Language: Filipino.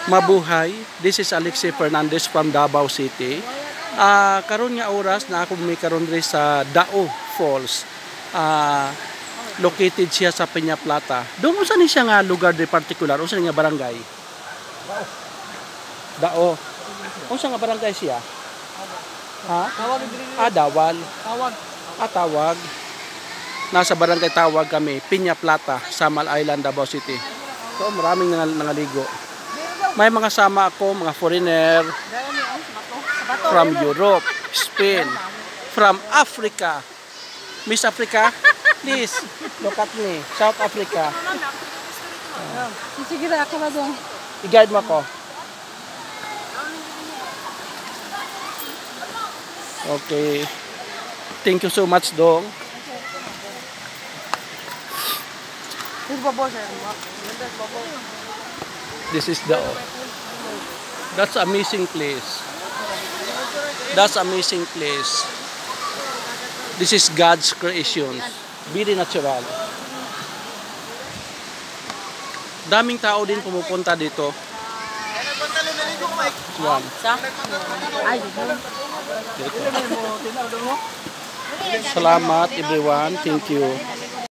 Mabuhay. This is Alexi Fernandez from Davao City. Karon nga oras na ako may karon diri sa Dao Falls. Located siya sa Peña Plata. Doon unsa ni siya nga lugar di particular, unsa nga barangay? Dao. Unsa nga barangay siya? Ha? Dawal. Tawag. Nasa barangay Tawag kami, Peña Plata, Samal Island, Davao City. So maraming nangaligo. May mga sama ako, mga foreigner from Europe, Spain, from Africa. Miss Africa, please look at me. South Africa. Sige na ako na doon. I-guide mo ako. Okay. Thank you so much, Dong. This is that's amazing place. That's amazing place. This is God's creation. Very natural. Daming tao din pumupunta dito. Yan. Dito. Salamat everyone. Thank you.